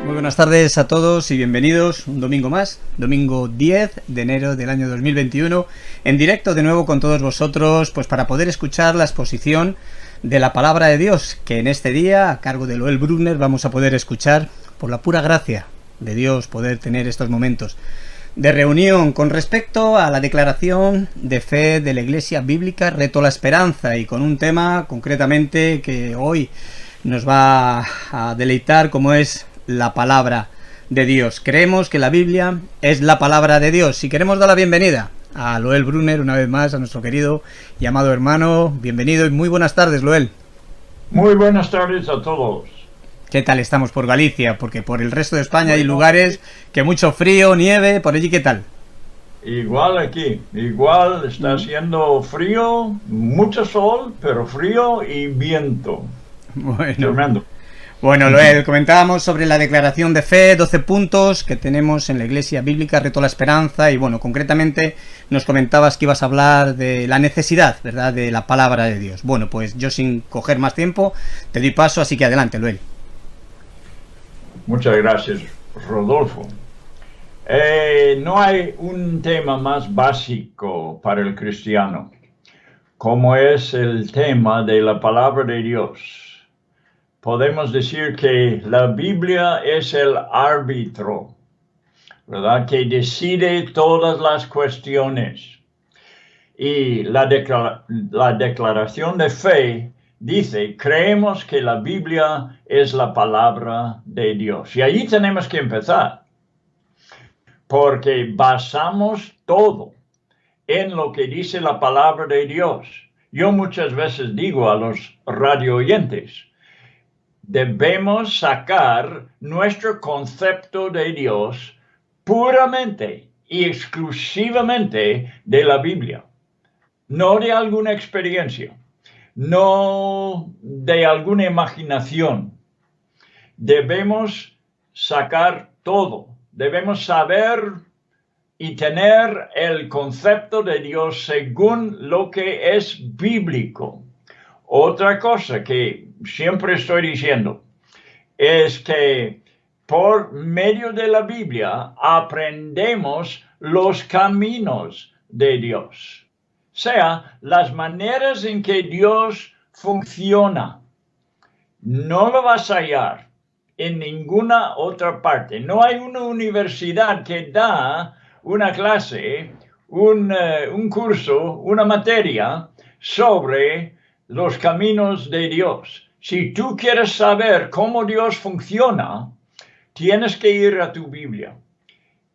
Muy buenas tardes a todos y bienvenidos un domingo más, domingo 10 de enero del año 2021, en directo de nuevo con todos vosotros, pues para poder escuchar la exposición de la palabra de Dios, que en este día, a cargo de Loel Brunner, vamos a poder escuchar por la pura gracia de Dios, poder tener estos momentos de reunión con respecto a la declaración de fe de la Iglesia Bíblica Reto a la Esperanza, y con un tema concretamente que hoy nos va a deleitar, como es la palabra de Dios. Creemos que la Biblia es la palabra de Dios. Si queremos dar la bienvenida a Loel Brunner una vez más, a nuestro querido y amado hermano, bienvenido y muy buenas tardes, Loel. Muy buenas tardes a todos. ¿Qué tal estamos por Galicia? Porque por el resto de España hay lugares que mucho frío, nieve, por allí, ¿qué tal? Igual aquí, igual está haciendo frío, mucho sol, pero frío y viento. Bueno. Tremendo. Bueno, Loel, comentábamos sobre la declaración de fe, 12 puntos que tenemos en la Iglesia Bíblica Reto a la Esperanza, y bueno, concretamente nos comentabas que ibas a hablar de la necesidad, ¿verdad?, de la palabra de Dios. Bueno, pues yo sin coger más tiempo te doy paso, así que adelante, Loel. Muchas gracias, Rodolfo. No hay un tema más básico para el cristiano, como es el tema de la palabra de Dios. Podemos decir que la Biblia es el árbitro, ¿verdad?, que decide todas las cuestiones. Y la declaración de fe dice, creemos que la Biblia es la palabra de Dios. Y ahí tenemos que empezar, porque basamos todo en lo que dice la palabra de Dios. Yo muchas veces digo a los radio oyentes, debemos sacar nuestro concepto de Dios puramente y exclusivamente de la Biblia, no de alguna experiencia, no de alguna imaginación. Debemos sacar todo, debemos saber y tener el concepto de Dios según lo que es bíblico. Otra cosa que siempre estoy diciendo es que por medio de la Biblia aprendemos los caminos de Dios, o sea, las maneras en que Dios funciona. No lo vas a hallar en ninguna otra parte. No hay una universidad que da una clase, un curso, una materia sobre los caminos de Dios. Si tú quieres saber cómo Dios funciona, tienes que ir a tu Biblia.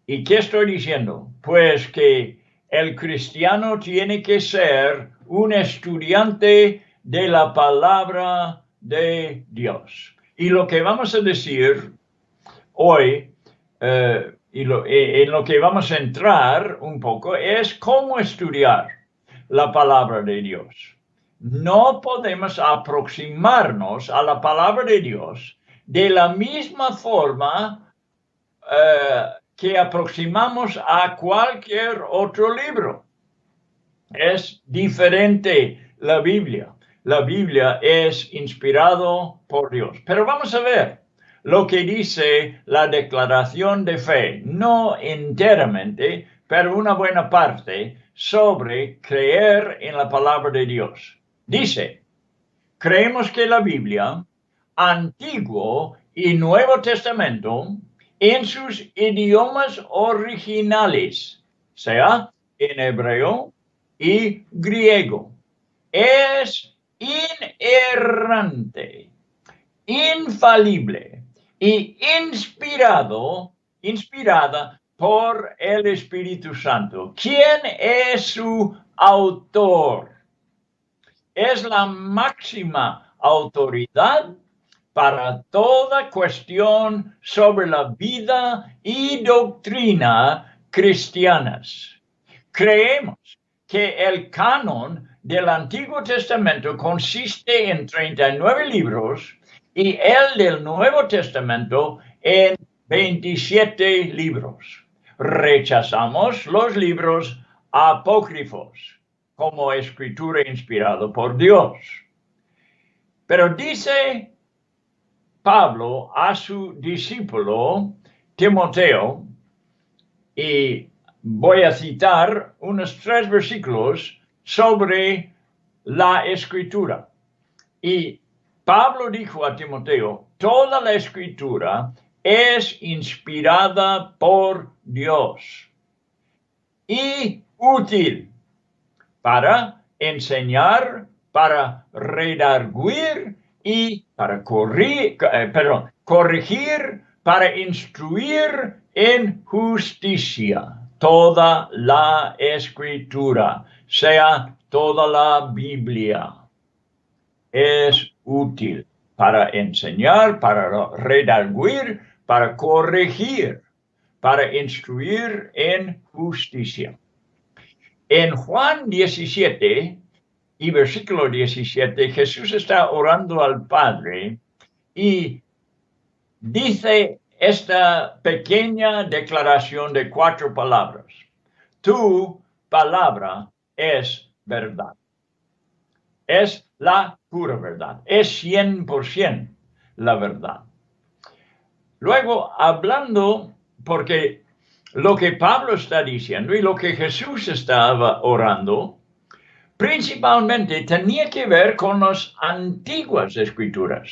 ¿Y qué estoy diciendo? Pues que el cristiano tiene que ser un estudiante de la palabra de Dios. Y lo que vamos a decir hoy, en lo que vamos a entrar un poco, es cómo estudiar la palabra de Dios. No podemos aproximarnos a la palabra de Dios de la misma forma que aproximamos a cualquier otro libro. Es diferente la Biblia. La Biblia es inspirado por Dios. Pero vamos a ver lo que dice la declaración de fe, no enteramente, pero una buena parte, sobre creer en la palabra de Dios. Dice, creemos que la Biblia, Antiguo y Nuevo Testamento, en sus idiomas originales, sea en hebreo y griego, es inerrante, infalible y inspirada por el Espíritu Santo. ¿Quién es su autor? Es la máxima autoridad para toda cuestión sobre la vida y doctrina cristianas. Creemos que el canon del Antiguo Testamento consiste en 39 libros y el del Nuevo Testamento en 27 libros. Rechazamos los libros apócrifos como escritura inspirada por Dios. Pero dice Pablo a su discípulo Timoteo, y voy a citar unos 3 versículos sobre la Escritura. Y Pablo dijo a Timoteo, toda la Escritura es inspirada por Dios y útil para enseñar, para redarguir y para corregir, para instruir en justicia. Toda la Escritura, sea toda la Biblia, es útil para enseñar, para redarguir, para corregir, para instruir en justicia. En Juan 17 y versículo 17, Jesús está orando al Padre y dice esta pequeña declaración de 4 palabras. Tu palabra es verdad. Es la pura verdad. Es 100% la verdad. Luego, hablando, porque lo que Pablo está diciendo y lo que Jesús estaba orando, principalmente tenía que ver con las antiguas escrituras.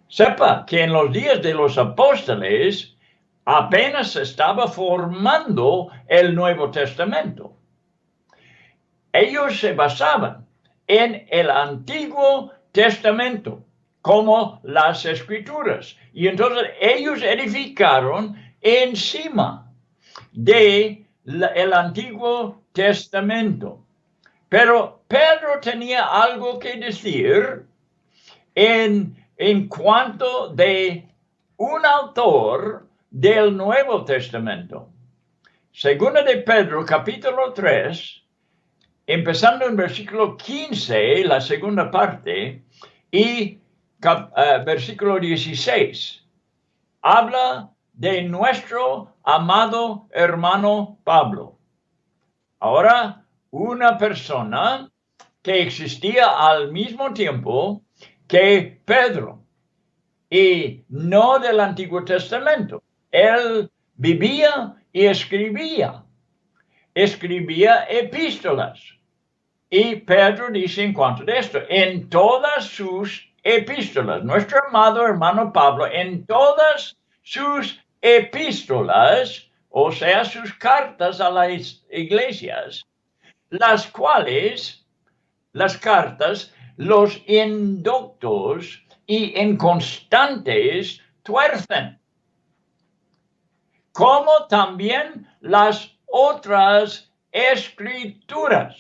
Sepa que en los días de los apóstoles apenas se estaba formando el Nuevo Testamento. Ellos se basaban en el Antiguo Testamento como las escrituras. Y entonces ellos edificaron encima del Antiguo Testamento. Pero Pedro tenía algo que decir en cuanto de un autor del Nuevo Testamento. Segunda de Pedro, capítulo 3, empezando en versículo 15, la segunda parte, y versículo 16, habla de nuestro amado hermano Pablo. Ahora, una persona que existía al mismo tiempo que Pedro y no del Antiguo Testamento. Él vivía y escribía epístolas. Y Pedro dice en cuanto a esto, en todas sus epístolas, nuestro amado hermano Pablo, en todas sus epístolas, o sea, sus cartas a las iglesias, las cuales, las cartas, los indoctos y inconstantes tuercen, como también las otras escrituras.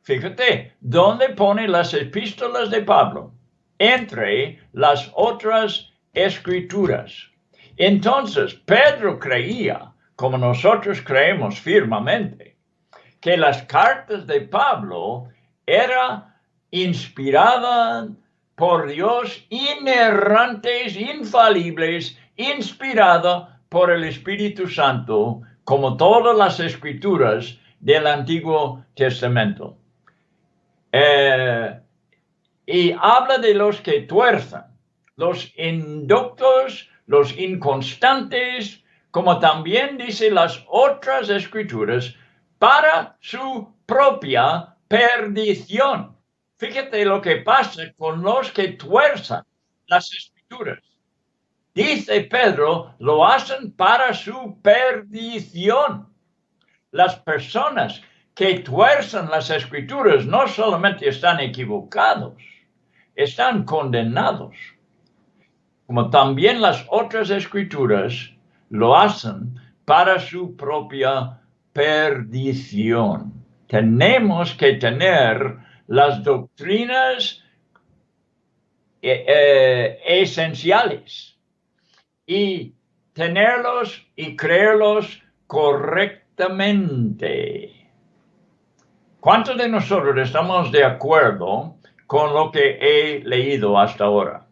Fíjate, ¿dónde pone las epístolas de Pablo? Entre las otras escrituras. Entonces, Pedro creía, como nosotros creemos firmemente, que las cartas de Pablo eran inspiradas por Dios, inerrantes, infalibles, inspiradas por el Espíritu Santo, como todas las escrituras del Antiguo Testamento. Y habla de los que tuerzan, los indoctos, los inconstantes, como también dice las otras escrituras, para su propia perdición. Fíjate lo que pasa con los que tuerzan las escrituras. Dice Pedro, lo hacen para su perdición. Las personas que tuerzan las escrituras no solamente están equivocados, están condenados. Como también las otras escrituras lo hacen para su propia perdición. Tenemos que tener las doctrinas esenciales y tenerlos y creerlos correctamente. ¿Cuántos de nosotros estamos de acuerdo con lo que he leído hasta ahora?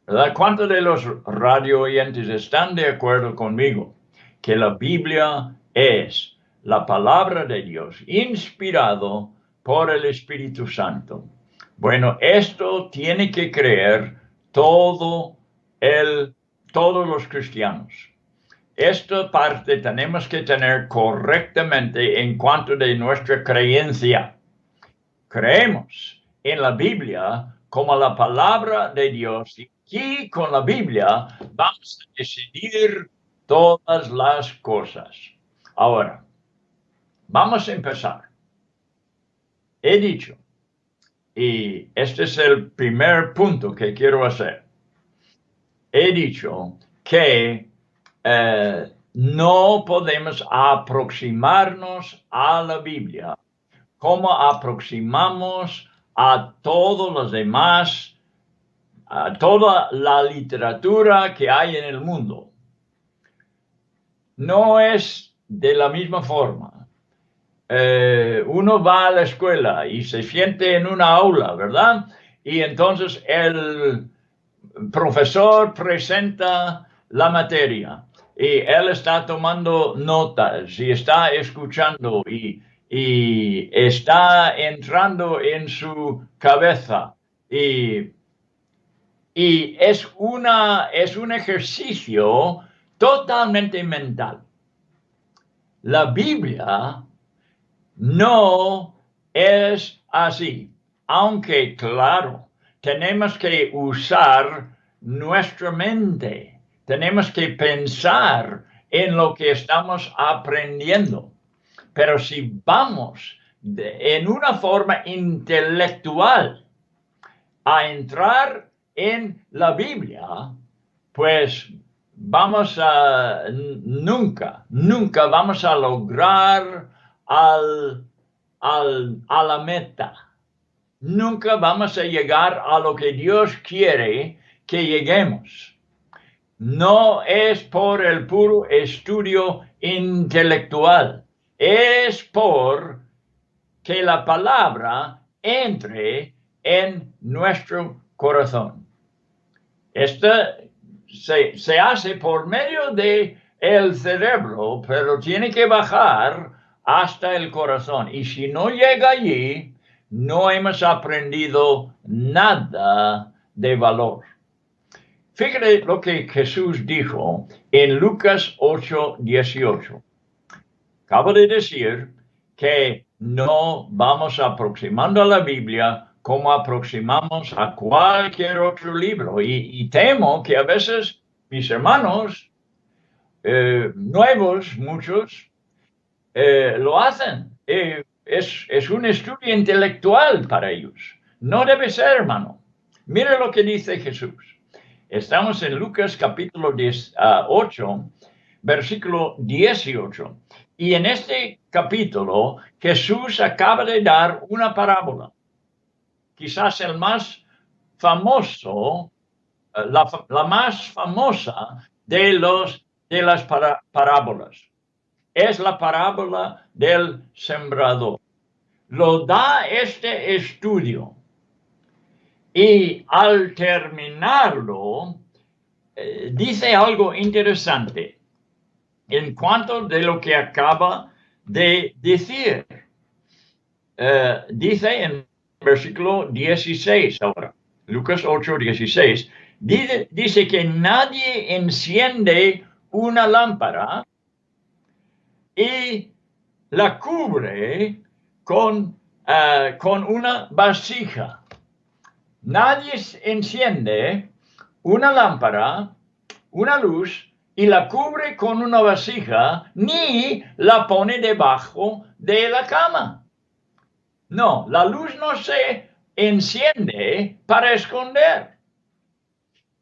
¿Verdad? ¿Cuántos de los radio oyentes están de acuerdo conmigo que la Biblia es la palabra de Dios inspirado por el Espíritu Santo? Bueno, esto tiene que creer todos los cristianos. Esta parte tenemos que tener correctamente en cuanto de nuestra creencia. Creemos en la Biblia como la palabra de Dios y aquí con la Biblia vamos a decidir todas las cosas. Ahora, vamos a empezar. He dicho, y este es el primer punto que quiero hacer. He dicho que no podemos aproximarnos a la Biblia como aproximamos a todos los demás, a toda la literatura que hay en el mundo. No es de la misma forma. Uno va a la escuela y se siente en una aula, ¿verdad? Y entonces el profesor presenta la materia y él está tomando notas y está escuchando y está entrando en su cabeza y es un ejercicio totalmente mental. La Biblia no es así, aunque claro, tenemos que usar nuestra mente, tenemos que pensar en lo que estamos aprendiendo. Pero si vamos en una forma intelectual a entrar en la Biblia, pues nunca vamos a lograr a la meta. Nunca vamos a llegar a lo que Dios quiere que lleguemos. No es por el puro estudio intelectual. Es por que la palabra entre en nuestro corazón. Esto se hace por medio de el cerebro, pero tiene que bajar hasta el corazón. Y si no llega allí, no hemos aprendido nada de valor. Fíjate lo que Jesús dijo en Lucas 8:18. Acabo de decir que no vamos aproximando a la Biblia como aproximamos a cualquier otro libro. Y temo que a veces mis hermanos nuevos, muchos, lo hacen. Es un estudio intelectual para ellos. No debe ser, hermano. Mira lo que dice Jesús. Estamos en Lucas capítulo 8, versículo 18. Y en este capítulo, Jesús acaba de dar una parábola. Quizás el más famoso, la más famosa de las parábolas. Es la parábola del sembrador. Lo da este estudio. Y al terminarlo, dice algo interesante en cuanto de lo que acaba de decir. Dice en versículo 16 ahora, Lucas 8:16, dice que nadie enciende una lámpara y la cubre con una vasija. Nadie enciende una lámpara, una luz, y la cubre con una vasija, ni la pone debajo de la cama. No, la luz no se enciende para esconder.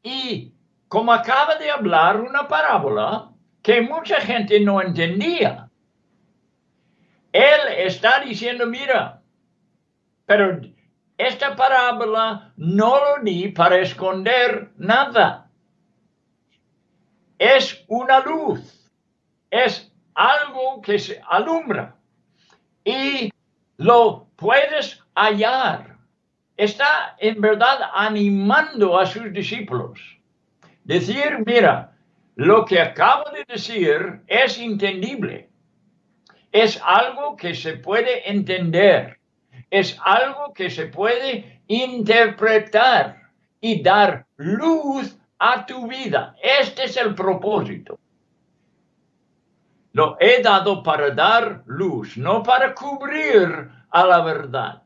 Y como acaba de hablar una parábola que mucha gente no entendía, él está diciendo, mira, pero esta parábola no lo di para esconder nada. Es una luz, es algo que se alumbra y lo puedes hallar. Está en verdad animando a sus discípulos. Decir, mira, lo que acabo de decir es entendible. Es algo que se puede entender. Es algo que se puede interpretar. y dar luz a tu vida. Este es el propósito. Lo he dado para dar luz, no para cubrir a la verdad.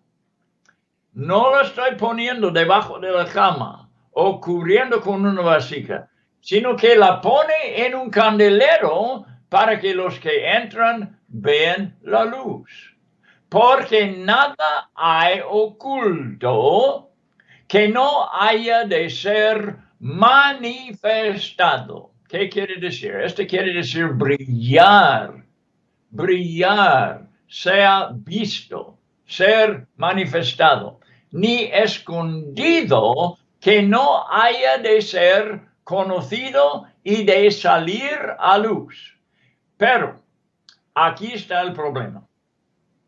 No lo estoy poniendo debajo de la cama o cubriendo con una vasija, sino que la pone en un candelero para que los que entran vean la luz. Porque nada hay oculto que no haya de ser manifestado. ¿Qué quiere decir? Esto quiere decir brillar, brillar, sea visto, ser manifestado, ni escondido que no haya de ser conocido y de salir a luz. Pero aquí está el problema.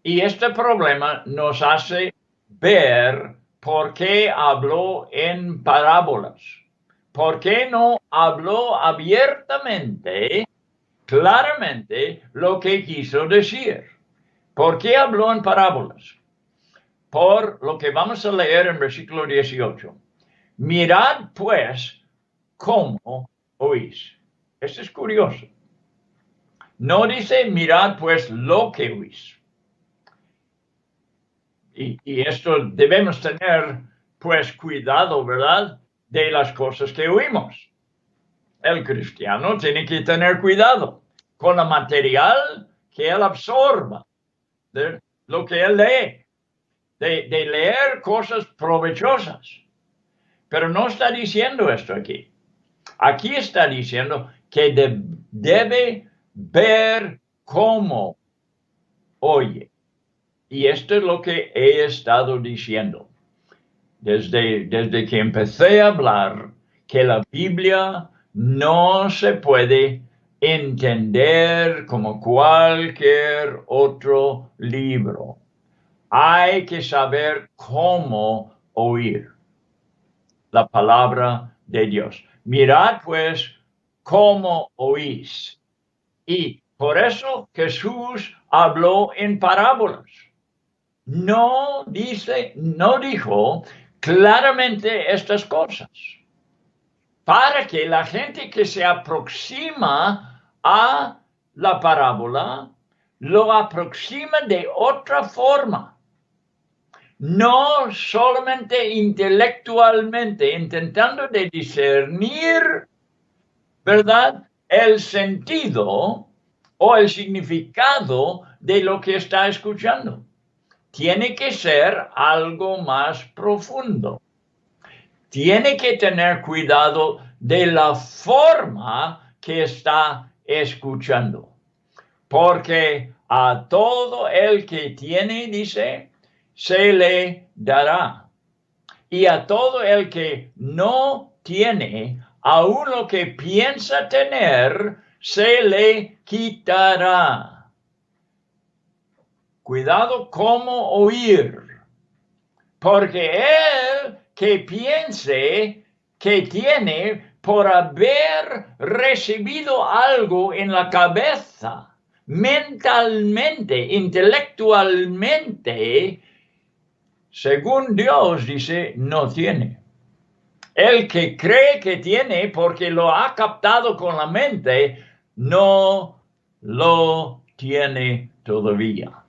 Y este problema nos hace ver por qué habló en parábolas. ¿Por qué no habló abiertamente, claramente, lo que quiso decir? ¿Por qué habló en parábolas? Por lo que vamos a leer en versículo 18. Mirad pues cómo oís. Esto es curioso. No dice mirad pues lo que oís. Y esto debemos tener pues cuidado, ¿verdad? De las cosas que oímos. El cristiano tiene que tener cuidado con el material que él absorba, de lo que él lee, de leer cosas provechosas. Pero no está diciendo esto aquí. Aquí está diciendo que debe ver cómo oye. Y esto es lo que he estado diciendo. Desde que empecé a hablar que la Biblia no se puede entender como cualquier otro libro. Hay que saber cómo oír la palabra de Dios. Mirad pues cómo oís. Y por eso Jesús habló en parábolas. No dijo claramente estas cosas, para que la gente que se aproxima a la parábola lo aproxima de otra forma, no solamente intelectualmente, intentando de discernir, ¿verdad?, el sentido o el significado de lo que está escuchando. Tiene que ser algo más profundo. Tiene que tener cuidado de la forma que está escuchando. Porque a todo el que tiene, dice, se le dará. Y a todo el que no tiene, aun lo que piensa tener, se le quitará. Cuidado cómo oír, porque él que piense que tiene por haber recibido algo en la cabeza, mentalmente, intelectualmente, según Dios dice, no tiene. El que cree que tiene porque lo ha captado con la mente, no lo tiene todavía.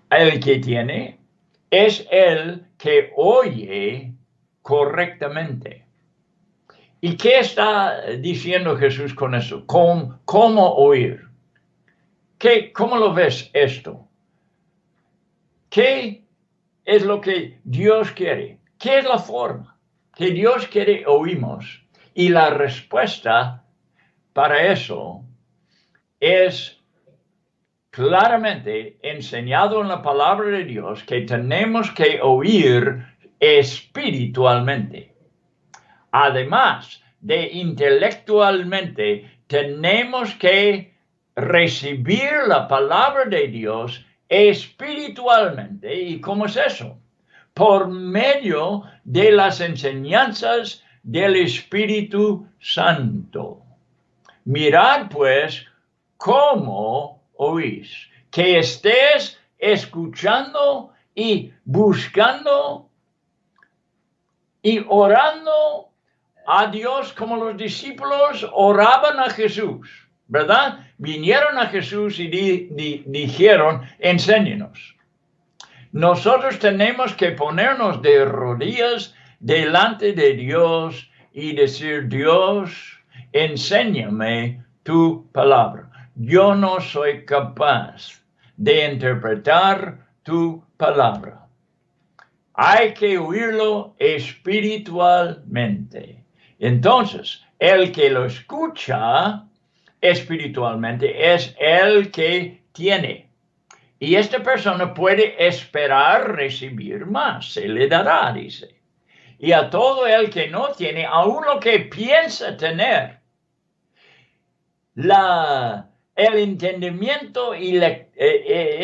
El que tiene es el que oye correctamente. ¿Y qué está diciendo Jesús con eso? ¿Cómo oír? ¿Cómo lo ves esto? ¿Qué es lo que Dios quiere? ¿Qué es la forma que Dios quiere oímos? Y la respuesta para eso es claramente enseñado en la palabra de Dios que tenemos que oír espiritualmente. Además de intelectualmente, tenemos que recibir la palabra de Dios espiritualmente. ¿Y cómo es eso? Por medio de las enseñanzas del Espíritu Santo. Mirad pues cómo oís, que estés escuchando y buscando y orando a Dios como los discípulos oraban a Jesús, ¿verdad? Vinieron a Jesús y dijeron, enséñenos. Nosotros tenemos que ponernos de rodillas delante de Dios y decir, Dios, enséñame tu palabra. Yo no soy capaz de interpretar tu palabra. Hay que oírlo espiritualmente. Entonces, el que lo escucha espiritualmente es el que tiene. Y esta persona puede esperar recibir más, se le dará, dice. Y a todo el que no tiene, aún lo que piensa tener, el entendimiento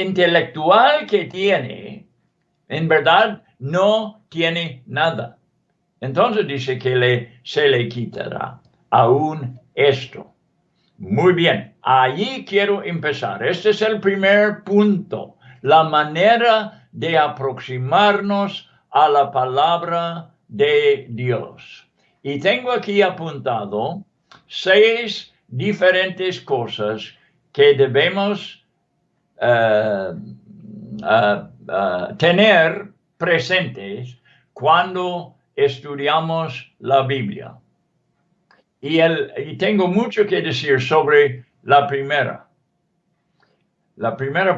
intelectual que tiene, en verdad no tiene nada. Entonces dice que se le quitará aún esto. Muy bien, allí quiero empezar. Este es el primer punto, la manera de aproximarnos a la palabra de Dios. Y tengo aquí apuntado 6 diferentes cosas que debemos tener presentes cuando estudiamos la Biblia. Y tengo mucho que decir sobre la primera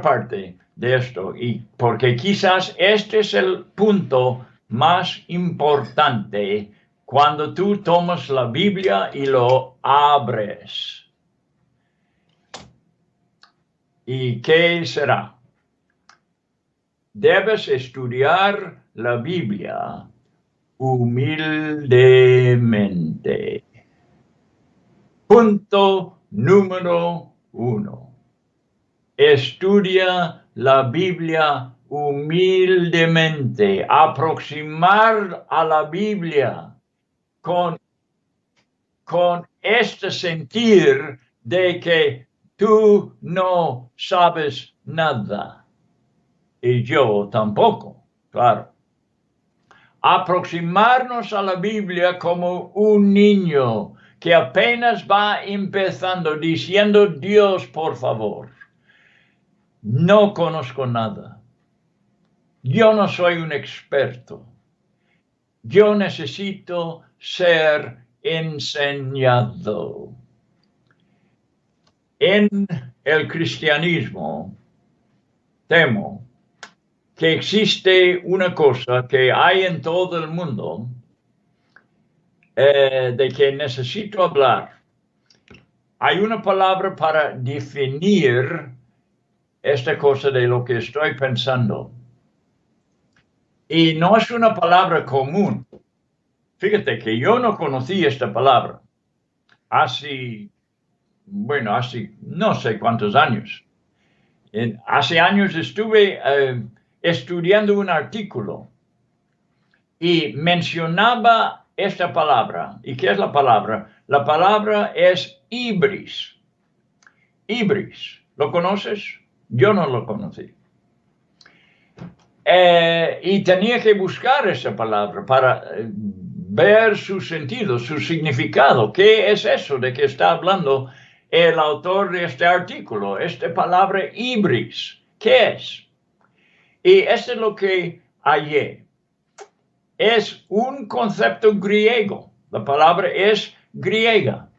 parte de esto, y porque quizás este es el punto más importante cuando tú tomas la Biblia y lo abres. ¿Y qué será? Debes estudiar la Biblia humildemente. Punto número 1. Estudia la Biblia humildemente. Aproximar a la Biblia con este sentir de que tú no sabes nada. Y yo tampoco, claro. Aproximarnos a la Biblia como un niño que apenas va empezando diciendo, Dios, por favor, no conozco nada. Yo no soy un experto. Yo necesito ser enseñado. En el cristianismo, temo que existe una cosa que hay en todo el mundo, de que necesito hablar. Hay una palabra para definir esta cosa de lo que estoy pensando. Y no es una palabra común. Fíjate que yo no conocí esta palabra hace no sé cuántos años. Hace años estuve estudiando un artículo y mencionaba esta palabra. ¿Y qué es la palabra? La palabra es ibris. Ibris. ¿Lo conoces? Yo no lo conocí. Y tenía que buscar esa palabra para ver su sentido, su significado. ¿Qué es eso de que está hablando el autor de este artículo? Esta palabra ibris. ¿Qué es? Y esto es lo que hallé. Es un concepto griego. La palabra es griega,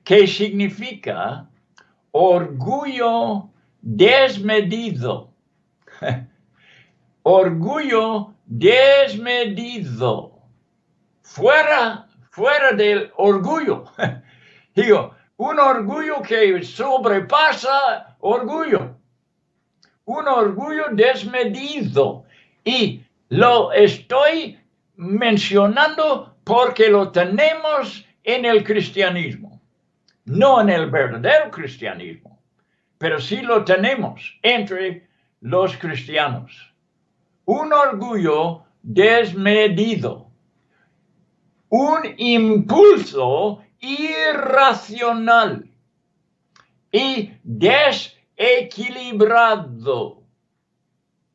que significa orgullo desmedido. Orgullo desmedido. Fuera del orgullo. Digo, un orgullo que sobrepasa orgullo. Un orgullo desmedido. Y lo estoy mencionando porque lo tenemos en el cristianismo. No en el verdadero cristianismo, pero sí lo tenemos entre los cristianos. Un orgullo desmedido. Un impulso irracional y desequilibrado.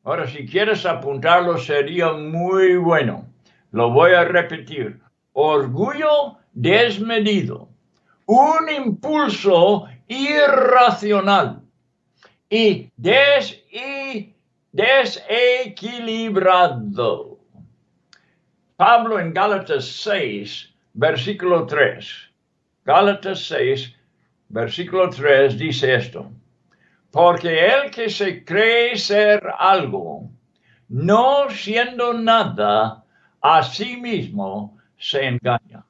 Ahora, si quieres apuntarlo, sería muy bueno. Lo voy a repetir. Orgullo desmedido, un impulso irracional y desequilibrado. Pablo en Gálatas 6, versículo 3. Gálatas 6, versículo 3 dice esto. Porque el que se cree ser algo, no siendo nada, a sí mismo se engaña.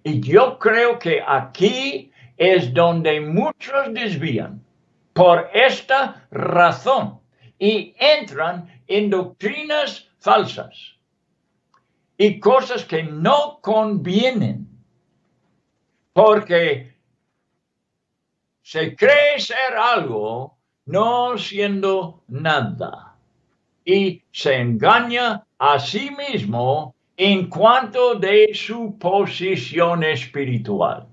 Y yo creo que aquí es donde muchos desvían por esta razón y entran en doctrinas falsas y cosas que no convienen, porque se cree ser algo no siendo nada y se engaña a sí mismo en cuanto de su posición espiritual.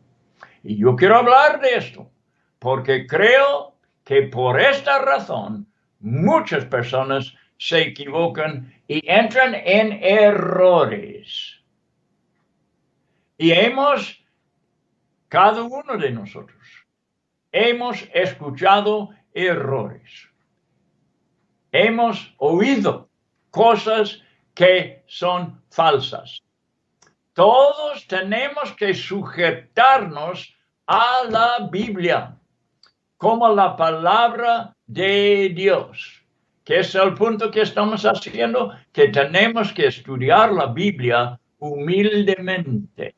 Y yo quiero hablar de esto, porque creo que por esta razón muchas personas se equivocan y entran en errores. Y cada uno de nosotros, hemos escuchado errores. Hemos oído cosas que son falsas. Todos tenemos que sujetarnos a la Biblia como la palabra de Dios, que es el punto que estamos haciendo, que tenemos que estudiar la Biblia humildemente.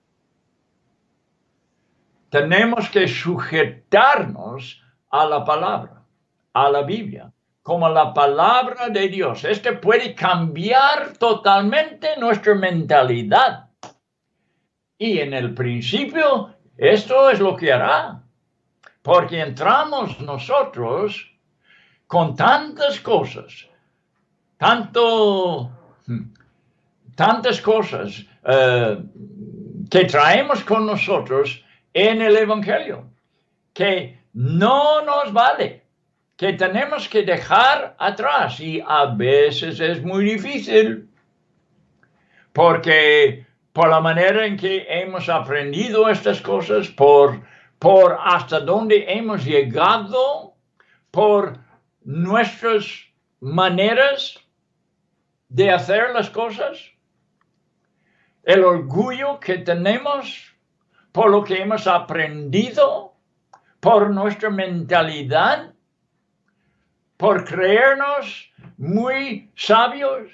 Tenemos que sujetarnos a la palabra, a la Biblia, como la palabra de Dios. Este puede cambiar totalmente nuestra mentalidad. Y en el principio, esto es lo que hará. Porque entramos nosotros con tantas cosas, tantas cosas que traemos con nosotros en el Evangelio, que no nos vale, que tenemos que dejar atrás. Y a veces es muy difícil, porque por la manera en que hemos aprendido estas cosas, por hasta dónde hemos llegado, por nuestras maneras de hacer las cosas, el orgullo que tenemos, por lo que hemos aprendido, por nuestra mentalidad, por creernos muy sabios.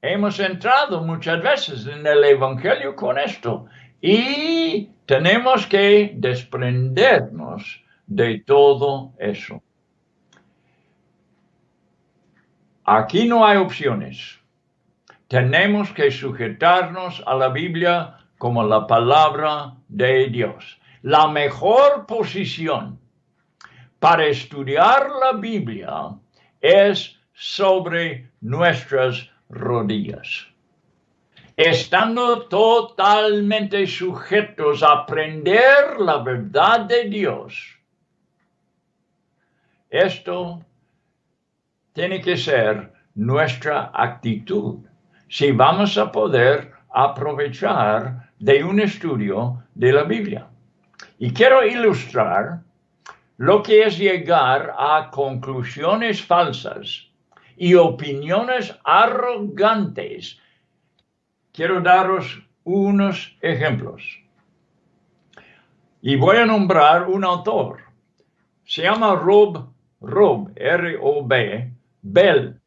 Hemos entrado muchas veces en el Evangelio con esto y tenemos que desprendernos de todo eso. Aquí no hay opciones. Tenemos que sujetarnos a la Biblia como la palabra de Dios. La mejor posición para estudiar la Biblia es sobre nuestras rodillas, estando totalmente sujetos a aprender la verdad de Dios. Esto tiene que ser nuestra actitud si vamos a poder aprovechar de un estudio de la Biblia. Y quiero ilustrar lo que es llegar a conclusiones falsas y opiniones arrogantes. Quiero daros unos ejemplos. Y voy a nombrar un autor. Se llama Rob, R-O-B, Bell,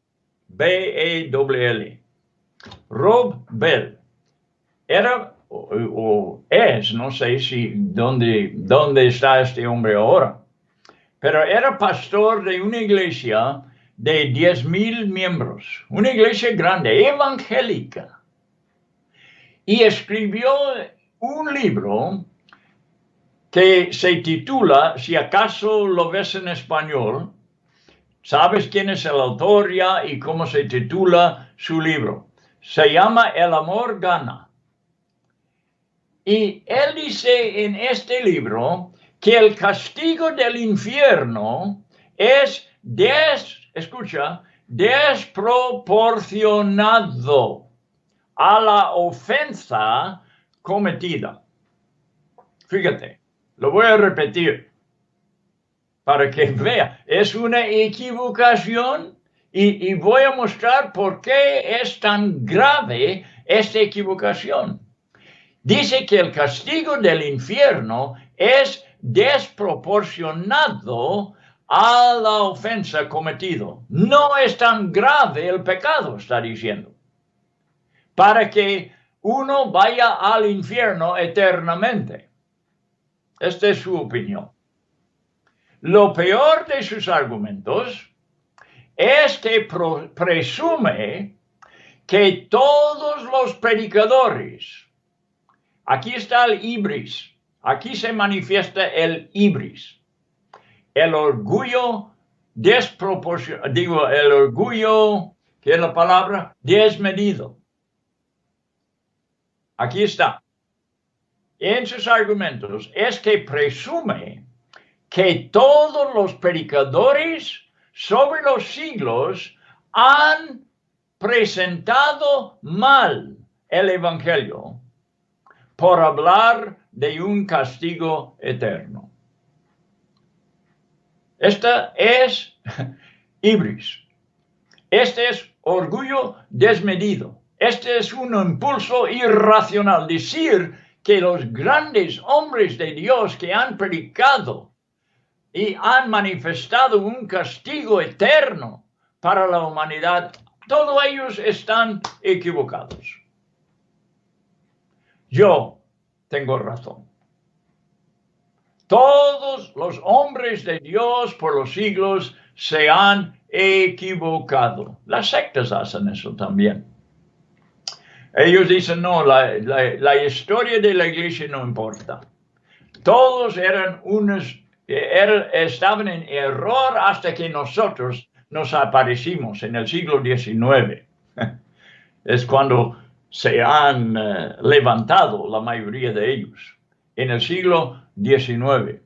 B-E-L-L. Rob Bell. Era, o es, no sé si dónde está este hombre ahora, pero era pastor de una iglesia de 10,000 miembros, una iglesia grande, evangélica. Y escribió un libro que se titula, si acaso lo ves en español, ¿sabes quién es el autor ya y cómo se titula su libro? Se llama El amor gana. Y él dice en este libro que el castigo del infierno es desproporcionado a la ofensa cometida. Fíjate, lo voy a repetir para que vea. Es una equivocación y voy a mostrar por qué es tan grave esta equivocación. Dice que el castigo del infierno es desproporcionado a la ofensa cometido. No es tan grave el pecado, está diciendo, para que uno vaya al infierno eternamente. Esta es su opinión. Lo peor de sus argumentos es que presume que todos los predicadores, aquí está el ibris, aquí se manifiesta el ibris, el orgullo desproporcionado, el orgullo, ¿qué es la palabra? Desmedido. Aquí está. En sus argumentos es que presume que todos los predicadores sobre los siglos han presentado mal el Evangelio por hablar de un castigo eterno. Esta es ibris. Este es orgullo desmedido. Este es un impulso irracional. Decir que los grandes hombres de Dios que han predicado y han manifestado un castigo eterno para la humanidad, todos ellos están equivocados. Yo tengo razón. Todos los hombres de Dios por los siglos se han equivocado. Las sectas hacen eso también. Ellos dicen, no, la historia de la iglesia no importa. Todos estaban en error hasta que nosotros nos aparecimos en el siglo XIX. Es cuando se han levantado la mayoría de ellos, en el siglo XIX.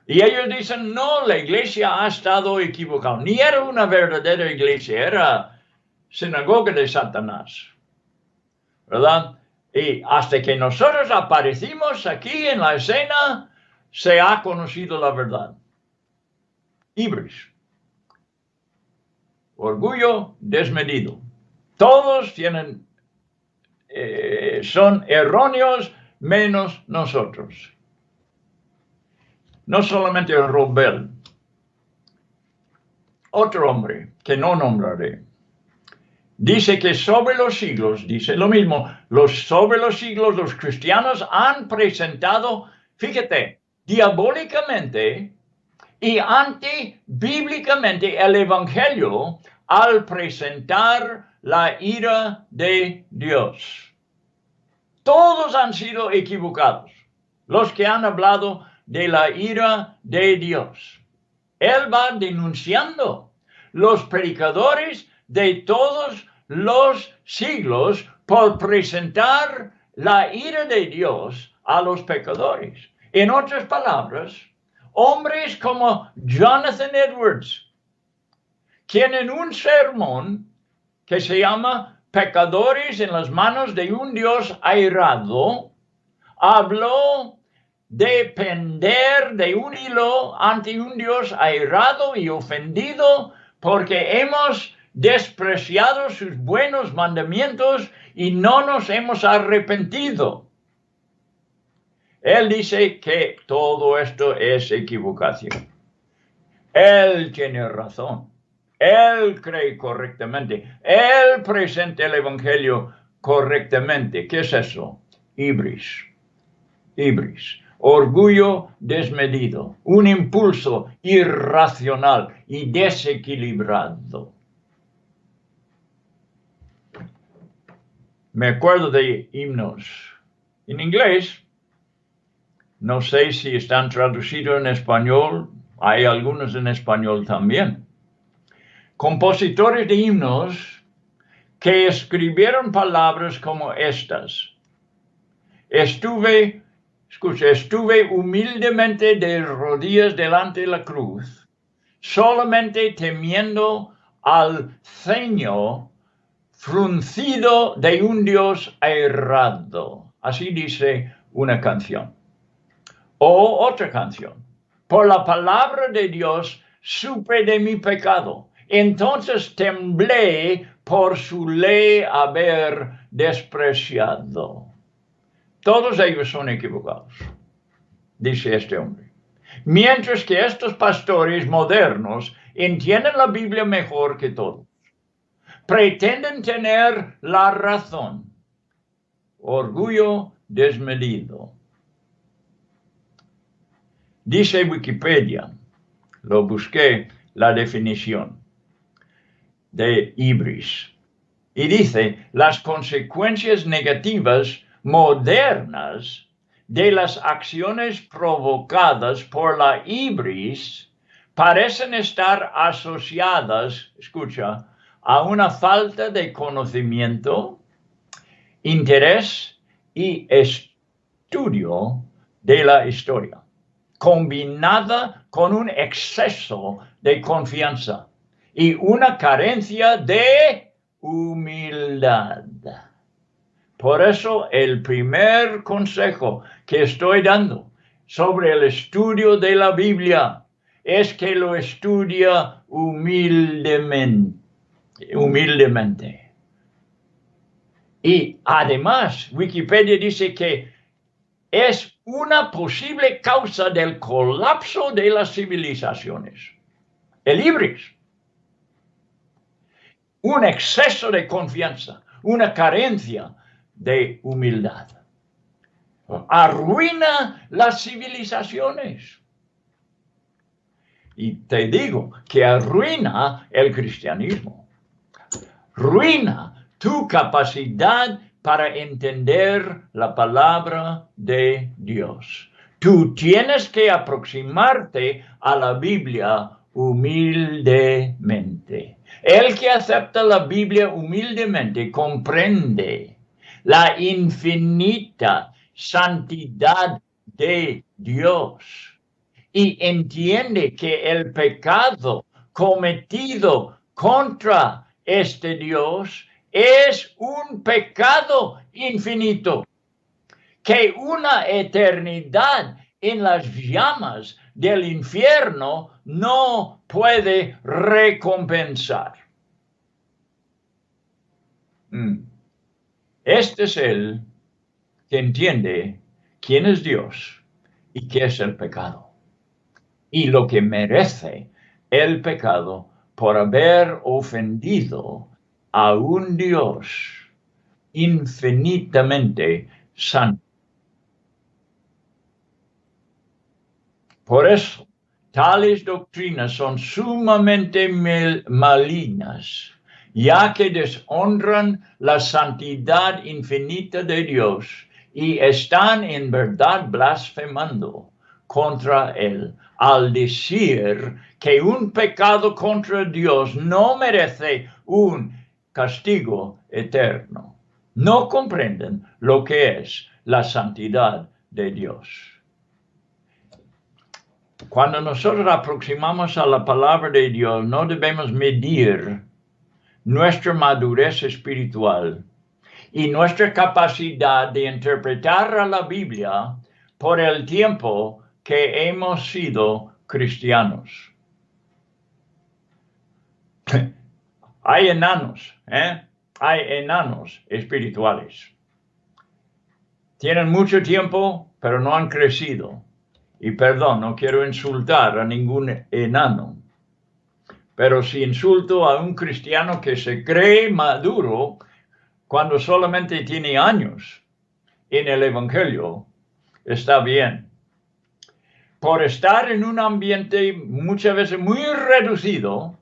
Y ellos dicen, no, la iglesia ha estado equivocada. Ni era una verdadera iglesia, era sinagoga de Satanás. ¿Verdad? Y hasta que nosotros aparecimos aquí en la escena, se ha conocido la verdad. Ibris. Orgullo desmedido. Todos son erróneos menos nosotros. No solamente Robel. Otro hombre que no nombraré. Dice que sobre los siglos, dice lo mismo, sobre los siglos los cristianos han presentado, fíjate, diabólicamente y antibíblicamente el Evangelio al presentar la ira de Dios. Todos han sido equivocados, los que han hablado de la ira de Dios. Él va denunciando los predicadores de todos los siglos por presentar la ira de Dios a los pecadores. En otras palabras, hombres como Jonathan Edwards, quien en un sermón que se llama Pecadores en las manos de un Dios airado, habló de pender de un hilo ante un Dios airado y ofendido porque hemos despreciado sus buenos mandamientos y no nos hemos arrepentido. Él dice que todo esto es equivocación. Él tiene razón. Él cree correctamente. Él presenta el Evangelio correctamente. ¿Qué es eso? Ibris. Ibris. Orgullo desmedido. Un impulso irracional y desequilibrado. Me acuerdo de himnos en inglés. No sé si están traducidos en español. Hay algunos en español también. Compositores de himnos que escribieron palabras como estas. Estuve humildemente de rodillas delante de la cruz, solamente temiendo al ceño fruncido de un Dios errado. Así dice una canción. O otra canción. Por la palabra de Dios supe de mi pecado. Entonces temblé por su ley haber despreciado. Todos ellos son equivocados, dice este hombre. Mientras que estos pastores modernos entienden la Biblia mejor que todos. Pretenden tener la razón. Orgullo desmedido. Dice Wikipedia, lo busqué, la definición de ibris. Y dice, las consecuencias negativas modernas de las acciones provocadas por la ibris parecen estar asociadas, escucha, a una falta de conocimiento, interés y estudio de la historia, combinada con un exceso de confianza y una carencia de humildad. Por eso el primer consejo que estoy dando sobre el estudio de la Biblia es que lo estudia humildemente. Y además, Wikipedia dice que es una posible causa del colapso de las civilizaciones. El ibris. Un exceso de confianza, una carencia de humildad. Arruina las civilizaciones. Y te digo que arruina el cristianismo. Ruina tu capacidad para entender la palabra de Dios. Tú tienes que aproximarte a la Biblia humildemente. El que acepta la Biblia humildemente comprende la infinita santidad de Dios y entiende que el pecado cometido contra este Dios es un pecado infinito, que una eternidad en las llamas del infierno no puede recompensar. Este es el que entiende quién es Dios y qué es el pecado, y lo que merece el pecado por haber ofendido a un Dios infinitamente santo. Por eso, tales doctrinas son sumamente malignas, ya que deshonran la santidad infinita de Dios y están en verdad blasfemando contra Él, al decir que un pecado contra Dios no merece un castigo eterno. No comprenden lo que es la santidad de Dios. Cuando nosotros aproximamos a la palabra de Dios, no debemos medir nuestra madurez espiritual y nuestra capacidad de interpretar a la Biblia por el tiempo que hemos sido cristianos. Hay enanos, hay enanos espirituales. Tienen mucho tiempo, pero no han crecido. Y perdón, no quiero insultar a ningún enano, pero si insulto a un cristiano que se cree maduro cuando solamente tiene años en el Evangelio, está bien. Por estar en un ambiente muchas veces muy reducido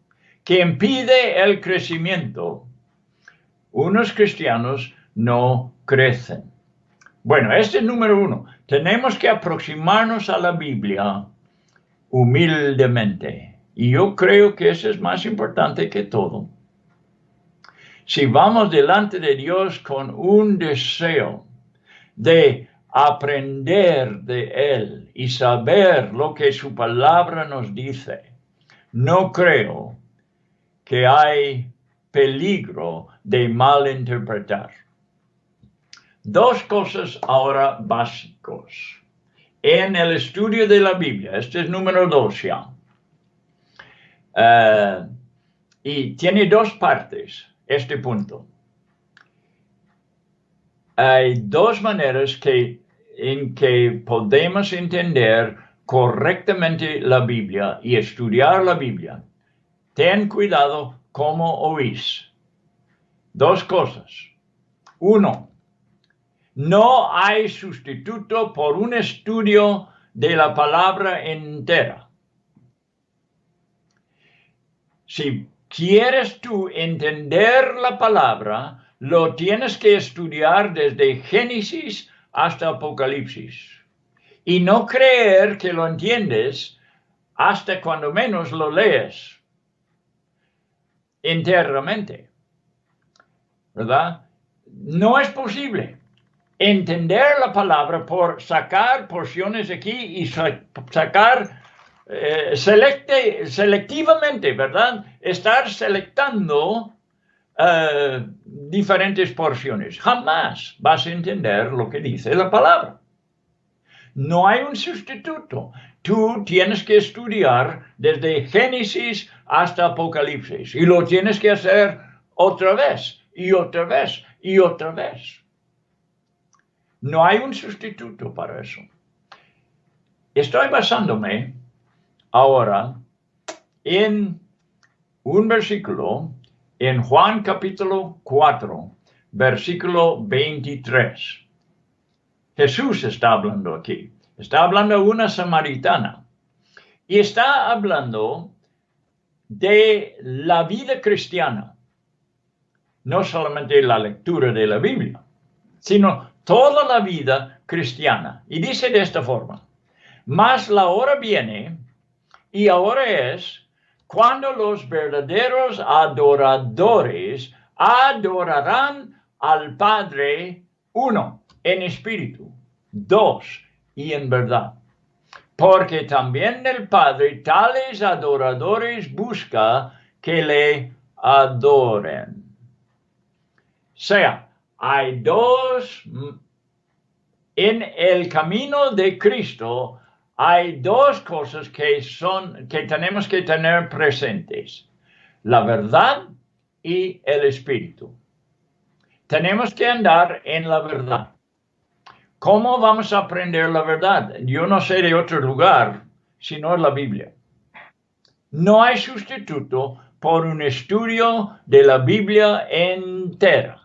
que impide el crecimiento, unos cristianos no crecen. Bueno, este es número uno. Tenemos que aproximarnos a la Biblia humildemente. Y yo creo que eso es más importante que todo. Si vamos delante de Dios con un deseo de aprender de Él y saber lo que su palabra nos dice, no creo que hay peligro de malinterpretar. Dos cosas ahora básicos. En el estudio de la Biblia, este es número 2 ya. Y tiene dos partes este punto. Hay dos maneras en que podemos entender correctamente la Biblia y estudiar la Biblia. Ten cuidado cómo oís. Dos cosas. Uno, no hay sustituto por un estudio de la palabra entera. Si quieres tú entender la palabra, lo tienes que estudiar desde Génesis hasta Apocalipsis. Y no creer que lo entiendes hasta cuando menos lo lees enteramente. ¿Verdad? No es posible entender la palabra por sacar porciones aquí y sacar selectivamente, ¿verdad? Estar selectando diferentes porciones. Jamás vas a entender lo que dice la palabra. No hay un sustituto. Tú tienes que estudiar desde Génesis hasta Apocalipsis y lo tienes que hacer otra vez y otra vez y otra vez. No hay un sustituto para eso. Estoy basándome ahora en un versículo en Juan capítulo 4, versículo 23. Jesús está hablando aquí. Está hablando a una samaritana. Y está hablando de la vida cristiana. No solamente la lectura de la Biblia, sino toda la vida cristiana. Y dice de esta forma: mas la hora viene, y ahora es, cuando los verdaderos adoradores adorarán al Padre, uno, en espíritu, dos, y en verdad. Porque también el Padre tales adoradores busca que le adoren. O sea, hay dos, en el camino de Cristo, hay dos cosas que tenemos que tener presentes: la verdad y el espíritu. Tenemos que andar en la verdad. ¿Cómo vamos a aprender la verdad? Yo no sé de otro lugar sino en la Biblia. No hay sustituto por un estudio de la Biblia entera.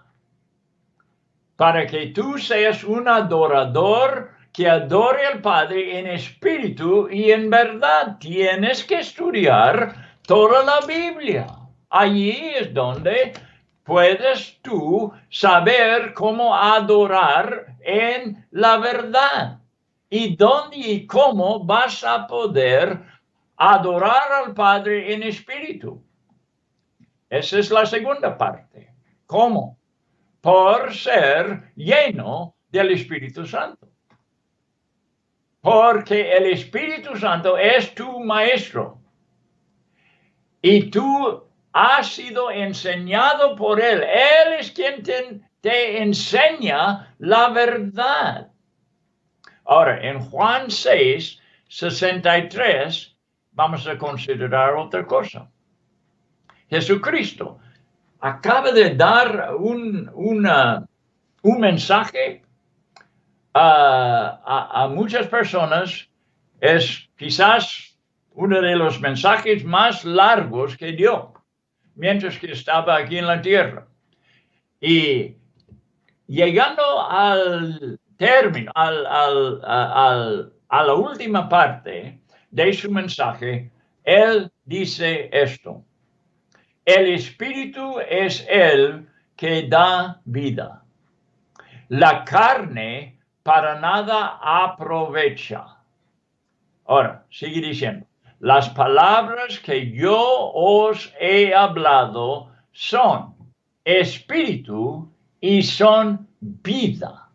Para que tú seas un adorador que adore al Padre en espíritu y en verdad, tienes que estudiar toda la Biblia. Allí es donde puedes tú saber cómo adorar en la verdad. Y dónde y cómo vas a poder adorar al Padre en espíritu. Esa es la segunda parte. ¿Cómo? Por ser lleno del Espíritu Santo. Porque el Espíritu Santo es tu maestro. Y tú has sido enseñado por Él. Él es quien te enseña la verdad. Ahora, en Juan 6, 63, vamos a considerar otra cosa. Jesucristo acaba de dar un mensaje a muchas personas. Es quizás uno de los mensajes más largos que dio mientras que estaba aquí en la tierra. Y llegando al término, a la última parte de su mensaje, él dice esto: el Espíritu es el que da vida. La carne para nada aprovecha. Ahora, sigue diciendo: las palabras que yo os he hablado son espíritu y son vida.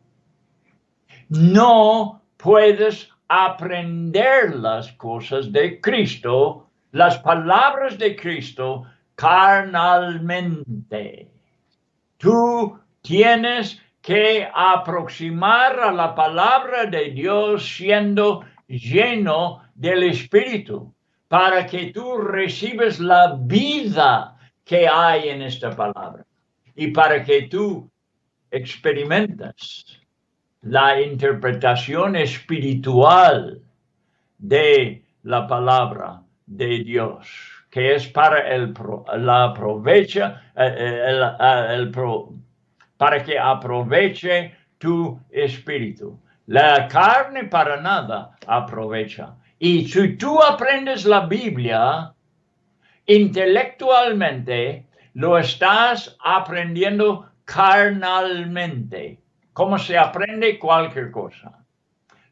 No puedes aprender las cosas de Cristo, las palabras de Cristo, carnalmente. Tú tienes que aproximar a la palabra de Dios siendo lleno del Espíritu, para que tú recibes la vida que hay en esta palabra y para que tú experimentas la interpretación espiritual de la palabra de Dios, que es para para que aproveche tu espíritu. La carne para nada aprovecha. Y si tú aprendes la Biblia intelectualmente, lo estás aprendiendo carnalmente, como se aprende cualquier cosa.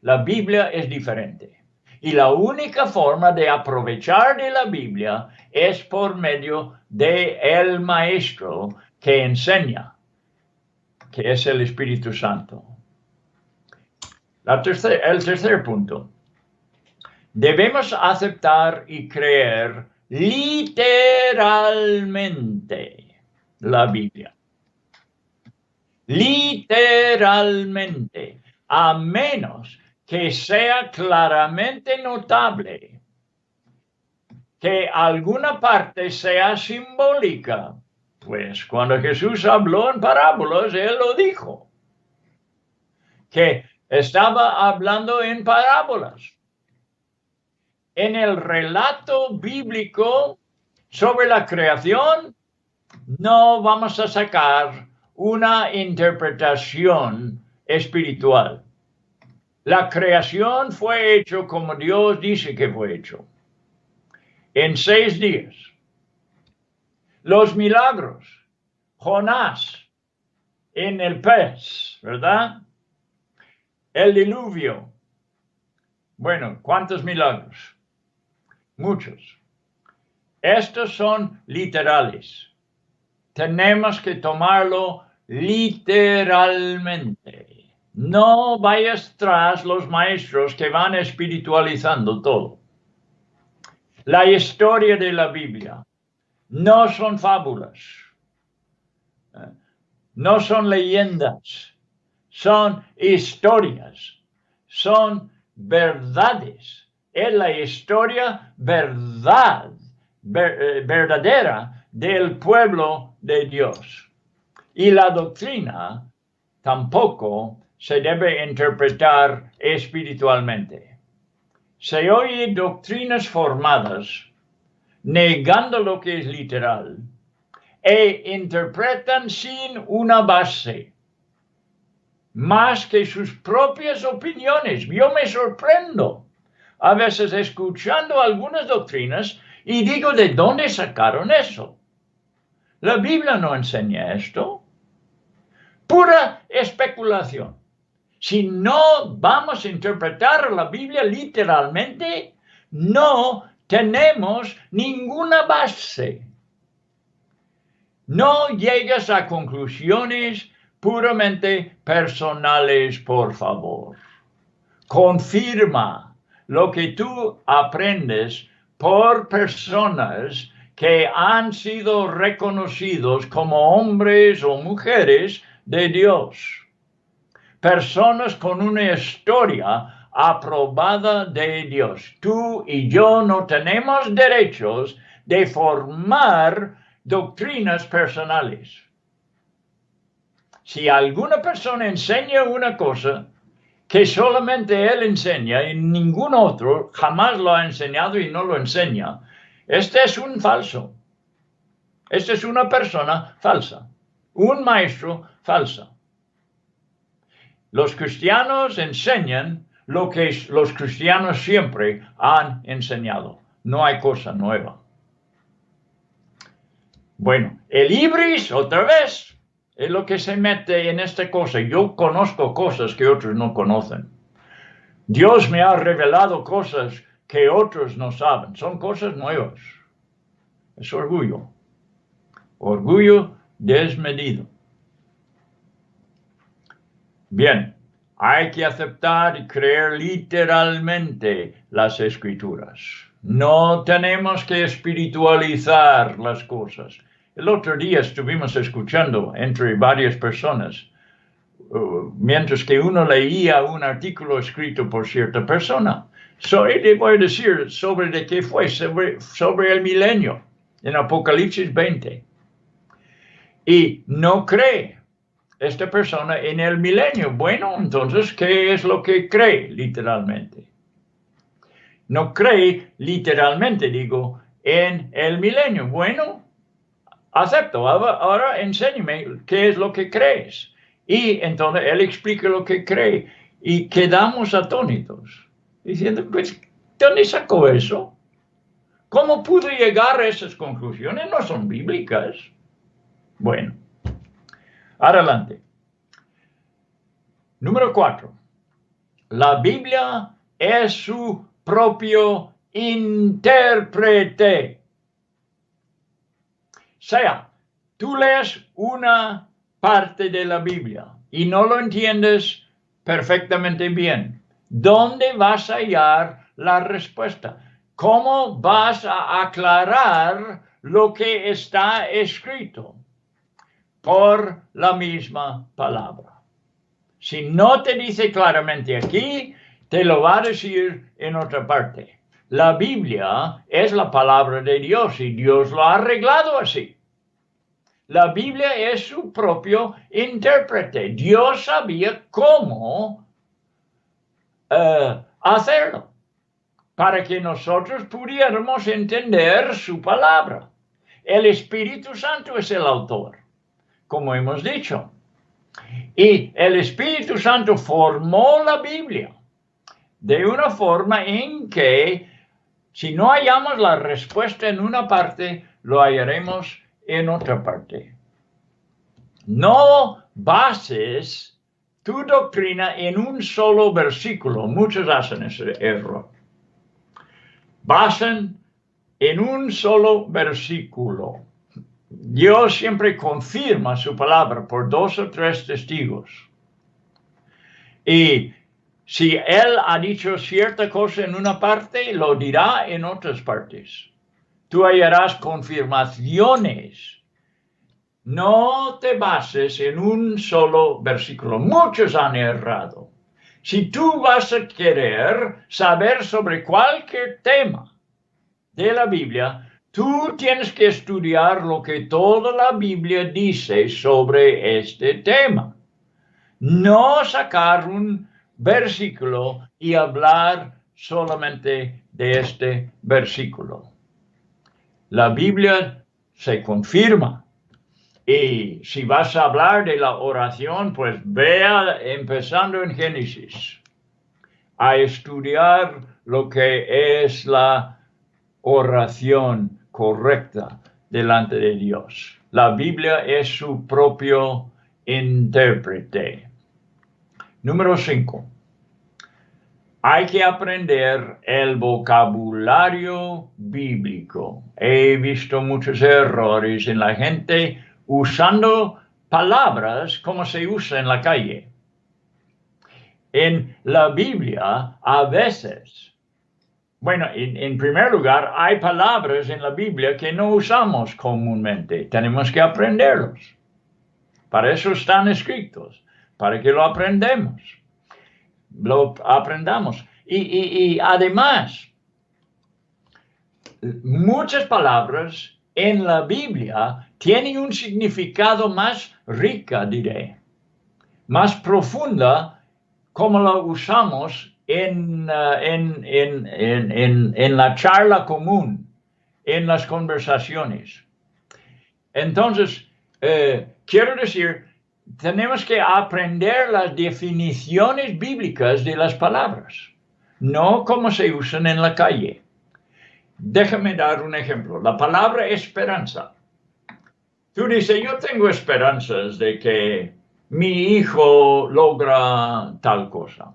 La Biblia es diferente. Y la única forma de aprovechar de la Biblia es por medio de el maestro que enseña, que es el Espíritu Santo. El tercer punto. Debemos aceptar y creer literalmente la Biblia. Literalmente, a menos que sea claramente notable que alguna parte sea simbólica. Pues cuando Jesús habló en parábolas, él lo dijo, que estaba hablando en parábolas. En el relato bíblico sobre la creación, no vamos a sacar una interpretación espiritual. La creación fue hecho como Dios dice que fue hecho, en 6 días. Los milagros, Jonás en el pez, ¿verdad? El diluvio. Bueno, ¿cuántos milagros? Muchos. Estos son literales. Tenemos que tomarlo literalmente. No vayas tras los maestros que van espiritualizando todo. La historia de la Biblia no son fábulas, no son leyendas, son historias, son verdades. Es la historia verdadera del pueblo de Dios. Y la doctrina tampoco se debe interpretar espiritualmente. Se oye doctrinas formadas negando lo que es literal e interpretan sin una base, más que sus propias opiniones. Yo me sorprendo a veces escuchando algunas doctrinas y digo, ¿de dónde sacaron eso? La Biblia no enseña esto. Pura especulación. Si no vamos a interpretar la Biblia literalmente, no tenemos ninguna base. No llegas a conclusiones puramente personales, por favor. Confirma lo que tú aprendes por personas que han sido reconocidos como hombres o mujeres de Dios. Personas con una historia aprobada de Dios. Tú y yo no tenemos derechos de formar doctrinas personales. Si alguna persona enseña una cosa que solamente él enseña y ningún otro jamás lo ha enseñado y no lo enseña, este es un falso. Esta es una persona falsa, un maestro falso. Los cristianos enseñan lo que los cristianos siempre han enseñado. No hay cosa nueva. Bueno, el ibris, otra vez, es lo que se mete en esta cosa. Yo conozco cosas que otros no conocen. Dios me ha revelado cosas que otros no saben. Son cosas nuevas. Es orgullo. Orgullo desmedido. Bien, hay que aceptar y creer literalmente las Escrituras. No tenemos que espiritualizar las cosas. El otro día estuvimos escuchando entre varias personas, mientras que uno leía un artículo escrito por cierta persona. Le voy a decir sobre de qué fue, sobre el milenio, en Apocalipsis 20. Y no cree esta persona en el milenio. Bueno, entonces, ¿qué es lo que cree literalmente? No cree literalmente, digo, en el milenio. Bueno, acepto. Ahora enséñame qué es lo que crees. Y entonces él explica lo que cree. Y quedamos atónitos, diciendo, pues, ¿dónde sacó eso? ¿Cómo pudo llegar a esas conclusiones? No son bíblicas. Bueno, adelante. Número 4. La Biblia es su propio intérprete. O sea, tú lees una parte de la Biblia y no lo entiendes perfectamente bien. ¿Dónde vas a hallar la respuesta? ¿Cómo vas a aclarar lo que está escrito? Por la misma palabra. Si no te dice claramente aquí, te lo va a decir en otra parte. La Biblia es la palabra de Dios y Dios lo ha arreglado así. La Biblia es su propio intérprete. Dios sabía cómo hacerlo para que nosotros pudiéramos entender su palabra. El Espíritu Santo es el autor, como hemos dicho. Y el Espíritu Santo formó la Biblia de una forma en que si no hallamos la respuesta en una parte, lo hallaremos en otra parte. No bases tu doctrina en un solo versículo. Muchos hacen ese error. Basan en un solo versículo. Dios siempre confirma su palabra por 2 o 3 testigos. Y si Él ha dicho cierta cosa en una parte, lo dirá en otras partes. Tú hallarás confirmaciones. No te bases en un solo versículo. Muchos han errado. Si tú vas a querer saber sobre cualquier tema de la Biblia, tú tienes que estudiar lo que toda la Biblia dice sobre este tema. No sacar un versículo y hablar solamente de este versículo. La Biblia se confirma. Y si vas a hablar de la oración, pues vea empezando en Génesis a estudiar lo que es la oración correcta delante de Dios. La Biblia es su propio intérprete. Número 5. Hay que aprender el vocabulario bíblico. He visto muchos errores en la gente usando palabras como se usa en la calle. En la Biblia, a veces, bueno, en primer lugar, hay palabras en la Biblia que no usamos comúnmente. Tenemos que aprenderlos. Para eso están escritos, para que lo aprendamos. Y además, muchas palabras en la Biblia tienen un significado más rica, diré, más profunda, como lo usamos en la charla común, en las conversaciones. Entonces, quiero decir, tenemos que aprender las definiciones bíblicas de las palabras, no como se usan en la calle. Déjame dar un ejemplo. La palabra esperanza. Tú dices, yo tengo esperanzas de que mi hijo logra tal cosa.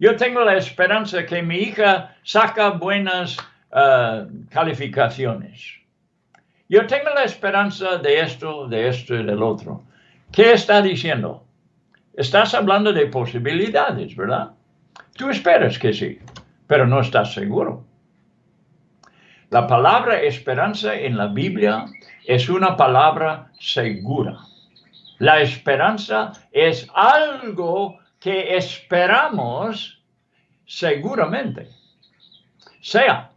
Yo tengo la esperanza que mi hija saca buenas calificaciones. Yo tengo la esperanza de esto y del otro. ¿Qué está diciendo? Estás hablando de posibilidades, ¿verdad? Tú esperas que sí, pero no estás seguro. La palabra esperanza en la Biblia es una palabra segura. La esperanza es algo que esperamos seguramente. Sea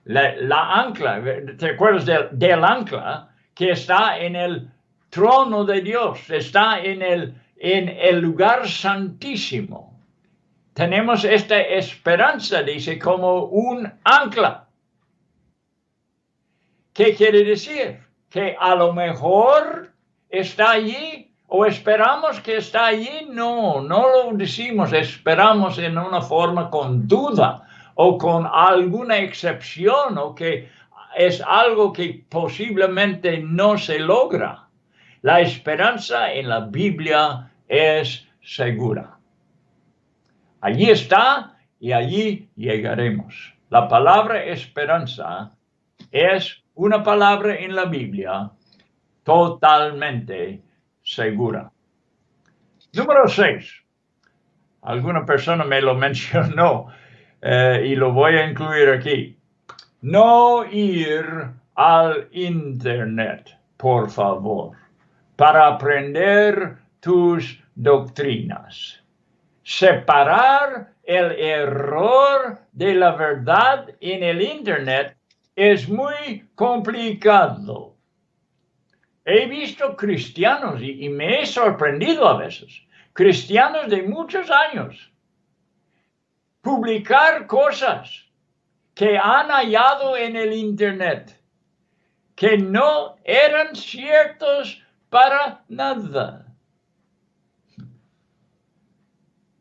la ancla, ¿te acuerdas del ancla que está en el trono de Dios? Está en el lugar santísimo. Tenemos esta esperanza, dice, como un ancla. ¿Qué quiere decir? Que a lo mejor está allí o esperamos que está allí. No lo decimos, esperamos en una forma con duda o con alguna excepción o que es algo que posiblemente no se logra. La esperanza en la Biblia es segura. Allí está y allí llegaremos. La palabra esperanza es una palabra en la Biblia totalmente segura. Número 6. Alguna persona me lo mencionó y lo voy a incluir aquí. No ir al Internet, por favor, para aprender tus doctrinas. Separar el error de la verdad en el Internet es muy complicado. He visto cristianos y me he sorprendido a veces, cristianos de muchos años, publicar cosas que han hallado en el Internet, que no eran ciertos para nada.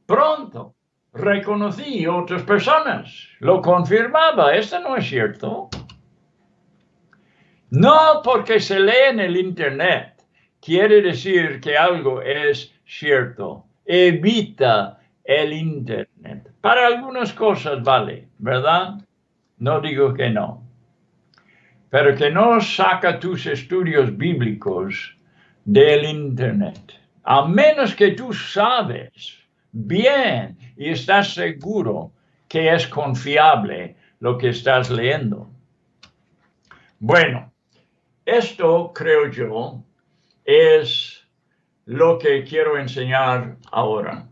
Pronto reconocí otras personas, lo confirmaba, esto no es cierto. No porque se lee en el Internet quiere decir que algo es cierto. Evita el Internet. Para algunas cosas vale, ¿verdad? No digo que no. Pero que no saca tus estudios bíblicos del Internet. A menos que tú sabes bien y estás seguro que es confiable lo que estás leyendo. Bueno. Esto, creo yo, es lo que quiero enseñar ahora.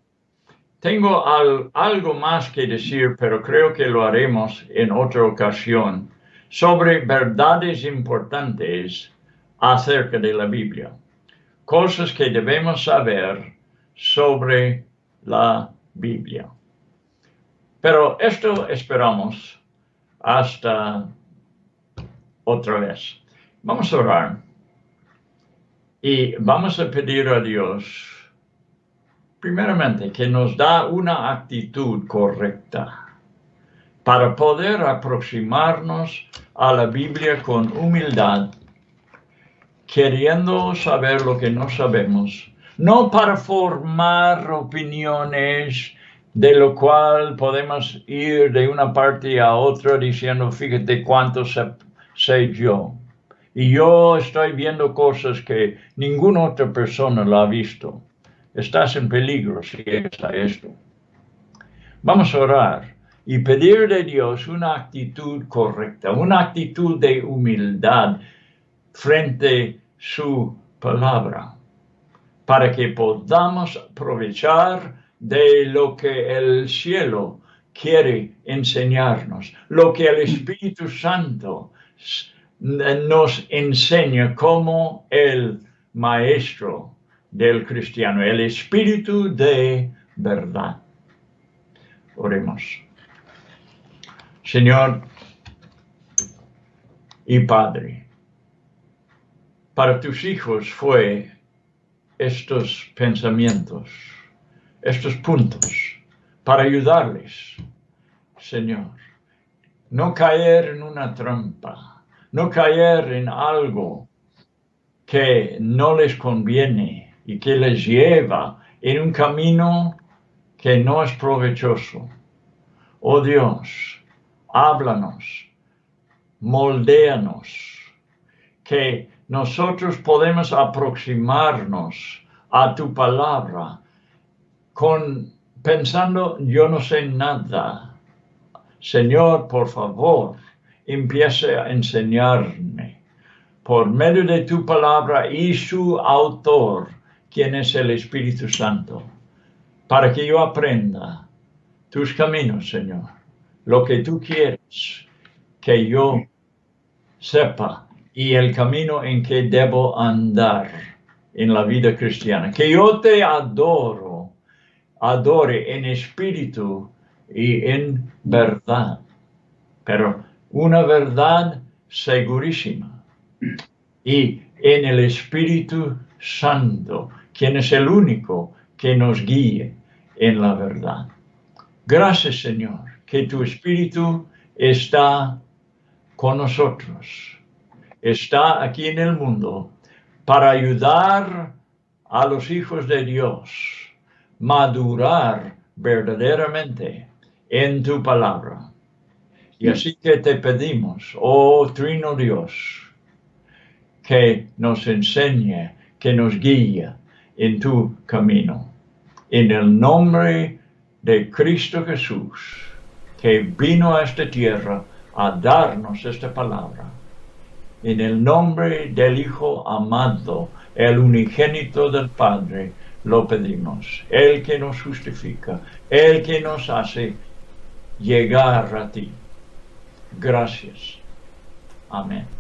Tengo algo más que decir, pero creo que lo haremos en otra ocasión, sobre verdades importantes acerca de la Biblia. Cosas que debemos saber sobre la Biblia. Pero esto esperamos hasta otra vez. Vamos a orar y vamos a pedir a Dios, primeramente, que nos da una actitud correcta para poder aproximarnos a la Biblia con humildad, queriendo saber lo que no sabemos, no para formar opiniones, de lo cual podemos ir de una parte a otra diciendo, fíjate cuánto sé yo. Y yo estoy viendo cosas que ninguna otra persona lo ha visto. Estás en peligro si llegas a esto. Vamos a orar y pedir de Dios una actitud correcta, una actitud de humildad frente a su palabra, para que podamos aprovechar de lo que el cielo quiere enseñarnos, lo que el Espíritu Santo nos enseña como el maestro del cristiano, el espíritu de verdad. Oremos. Señor y Padre, para tus hijos fue estos pensamientos, estos puntos, para ayudarles, Señor, no caer en una trampa, no caer en algo que no les conviene y que les lleva en un camino que no es provechoso. Oh Dios, háblanos, moldéanos, que nosotros podemos aproximarnos a tu palabra pensando, yo no sé nada. Señor, por favor, empiece a enseñarme por medio de tu palabra y su autor, quien es el Espíritu Santo, para que yo aprenda tus caminos, Señor, lo que tú quieres que yo sepa y el camino en que debo andar en la vida cristiana. Que yo te adore en espíritu y en verdad, pero una verdad segurísima. Y en el Espíritu Santo, quien es el único que nos guíe en la verdad. Gracias, Señor, que tu Espíritu está con nosotros. Está aquí en el mundo para ayudar a los hijos de Dios madurar verdaderamente en tu palabra. Y así que te pedimos, oh Trino Dios, que nos enseñe, que nos guíe en tu camino. En el nombre de Cristo Jesús, que vino a esta tierra a darnos esta palabra. En el nombre del Hijo amado, el unigénito del Padre, lo pedimos. El que nos justifica, el que nos hace llegar a ti. Gracias. Amén.